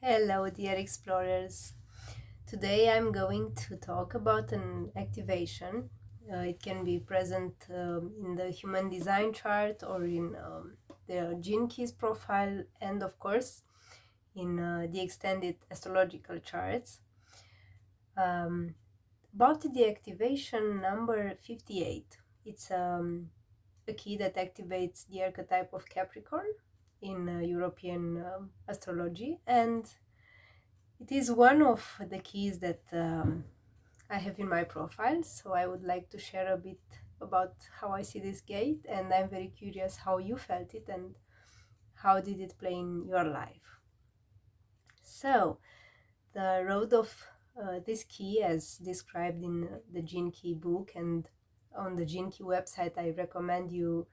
Hello, dear explorers. Today I'm going to talk about an activation. It can be present in the human design chart or in the gene keys profile, and of course in the extended astrological charts. Um, about the activation number 58. It's a key that activates the archetype of Capricorn in European astrology, and it is one of the keys that I have in my profile, so I would like to share a bit about how I see this gate, and I'm very curious how you felt it and how did it play in your life. So, the road of this key, as described in the Gene Key book and on the Gene Key website, I recommend you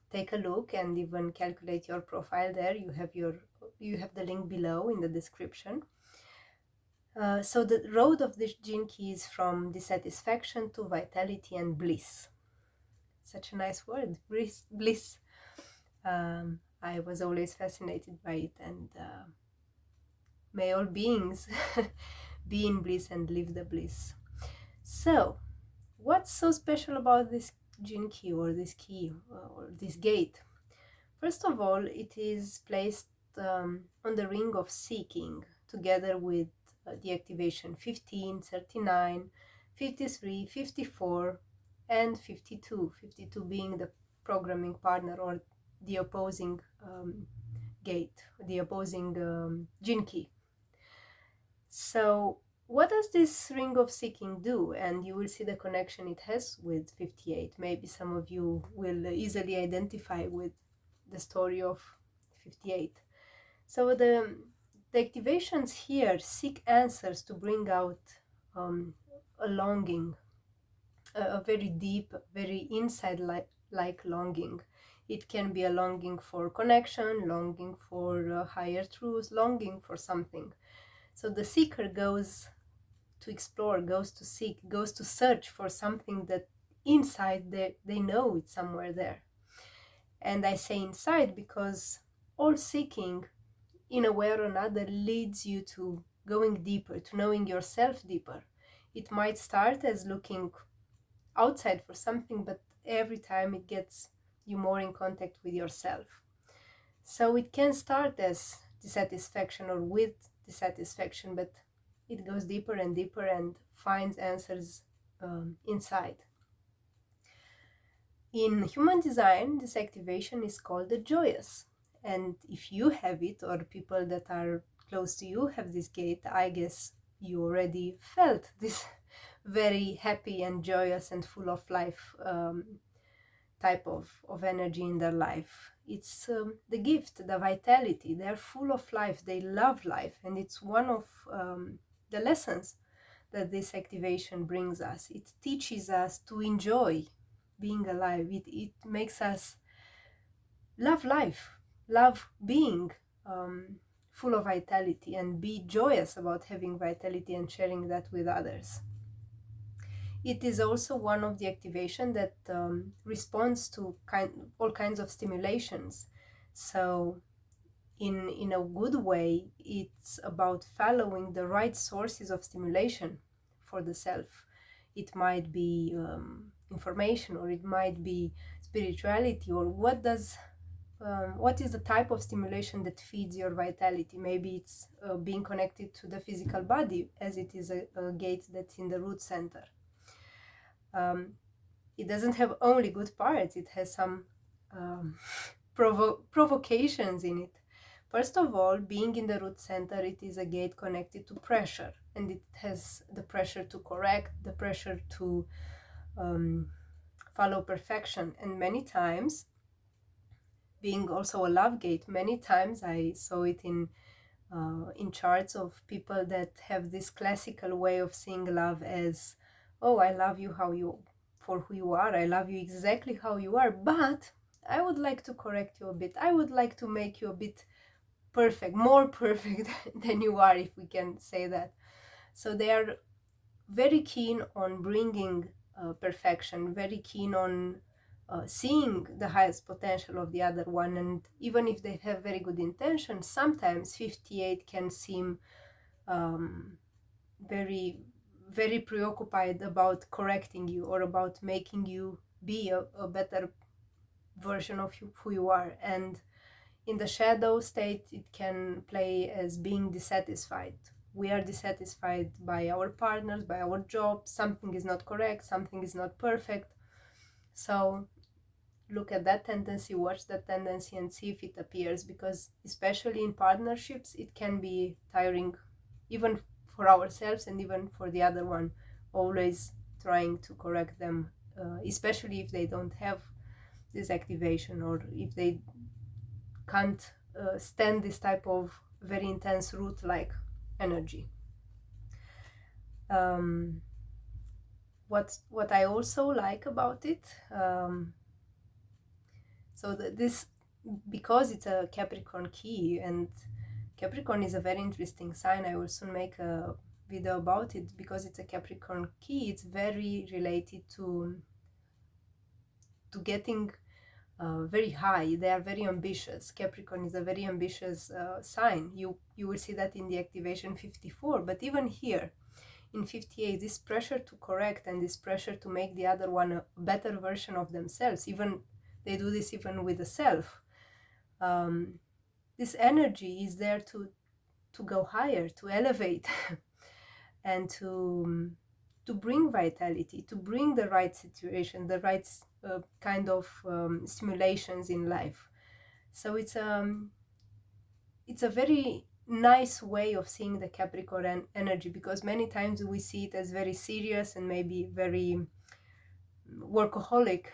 take a look and even calculate your profile there. You have the link below in the description. So the road of this gene key is from dissatisfaction to vitality and bliss. Such a nice word, bliss. I was always fascinated by it, and may all beings be in bliss and live the bliss. So, what's so special about this gene key or this key or this gate? First of all, it is placed on the ring of seeking together with the activation 15, 39, 53, 54, and 52. 52 being the programming partner or the opposing gate, the opposing gene key. So what does this ring of seeking do? And you will see the connection it has with 58. Maybe some of you will easily identify with the story of 58. So the activations here seek answers to bring out a longing, a very deep, very inside-like longing. It can be a longing for connection, longing for higher truth, longing for something. So the seeker goes to explore, goes to seek, goes to search for something that inside they know it's somewhere there. And I say inside because all seeking, in a way or another, leads you to going deeper, to knowing yourself deeper. It might start as looking outside for something, but every time it gets you more in contact with yourself. So it can start as dissatisfaction or with dissatisfaction, but it goes deeper and deeper and finds answers inside. In human design, this activation is called the Joyous. And if you have it, or people that are close to you have this gate, I guess you already felt this very happy and joyous and full of life type of energy in their life. It's the gift, the vitality. They're full of life, they love life, and it's one of the lessons that this activation brings us. It teaches us to enjoy being alive. It makes us love life, love being full of vitality, and be joyous about having vitality and sharing that with others. It is also one of the activation that responds to all kinds of stimulations. So in a good way, it's about following the right sources of stimulation for the self. It might be information, or it might be spirituality, or what is the type of stimulation that feeds your vitality. Maybe it's being connected to the physical body, as it is a gate that's in the root center. It doesn't have only good parts, it has some provocations in it. First of all, being in the root center, it is a gate connected to pressure, and it has the pressure to correct, the pressure to follow perfection. And many times, being also a love gate, many times I saw it in charts of people that have this classical way of seeing love as, oh, I love you for who you are, I love you exactly how you are, but I would like to correct you a bit, I would like to make you a bit perfect, more perfect than you are, if we can say that. So they are very keen on bringing perfection, very keen on seeing the highest potential of the other one. And even if they have very good intentions, sometimes 58 can seem very, very preoccupied about correcting you or about making you be a better version of who you are. And in the shadow state, it can play as being dissatisfied. We are dissatisfied by our partners, by our job. Something is not correct, something is not perfect. So look at that tendency, watch that tendency, and see if it appears, because especially in partnerships, it can be tiring, even for ourselves and even for the other one, always trying to correct them, especially if they don't have this activation, or if they can't stand this type of very intense root like energy. What I also like about it, so this, because it's a Capricorn key, and Capricorn is a very interesting sign. I will soon make a video about it. Because it's a Capricorn key, it's very related to getting very high. They are very ambitious. Capricorn is a very ambitious sign. You will see that in the activation 54, but even here in 58, this pressure to correct and this pressure to make the other one a better version of themselves, even they do this even with the self. This energy is there to go higher, to elevate, and to bring vitality, to bring the right situation, the right kind of stimulations in life. So it's a very nice way of seeing the Capricorn energy, because many times we see it as very serious and maybe very workaholic,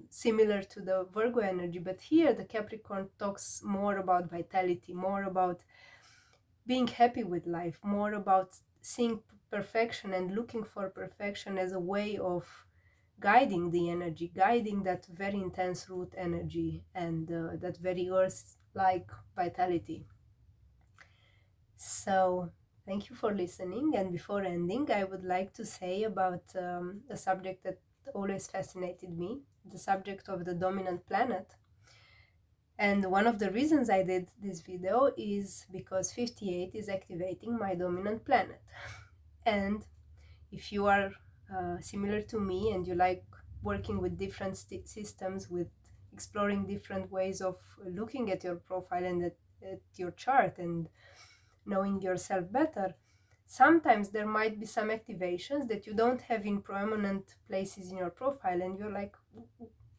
similar to the Virgo energy. But here the Capricorn talks more about vitality, more about being happy with life, more about seeing perfection and looking for perfection as a way of guiding the energy, guiding that very intense root energy and that very earth-like vitality. So thank you for listening. And before ending, I would like to say about a subject that always fascinated me, the subject of the dominant planet. And one of the reasons I did this video is because 58 is activating my dominant planet. And if you are similar to me and you like working with different systems, with exploring different ways of looking at your profile and at your chart and knowing yourself better, sometimes there might be some activations that you don't have in prominent places in your profile, and you're like,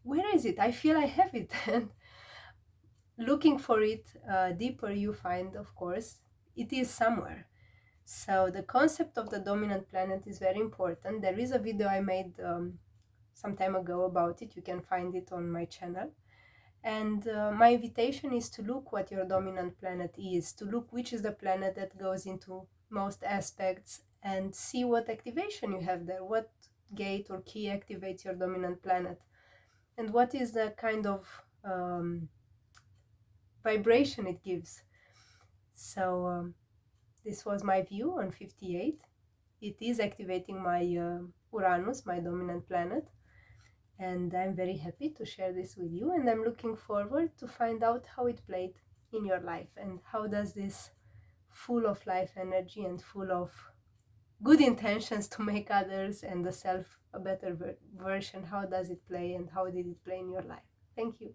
where is it? I feel I have it. And looking for it deeper, you find, of course, it is somewhere. So the concept of the dominant planet is very important. There is a video I made some time ago about it. You can find it on my channel. And my invitation is to look what your dominant planet is, to look which is the planet that goes into most aspects, and see what activation you have there, what gate or key activates your dominant planet, and what is the kind of vibration it gives. So this was my view on 58. It is activating my Uranus, my dominant planet, and I'm very happy to share this with you, and I'm looking forward to find out how it played in your life, and how does this full of life energy and full of good intentions to make others and the self a better version, how does it play and how did it play in your life? Thank you.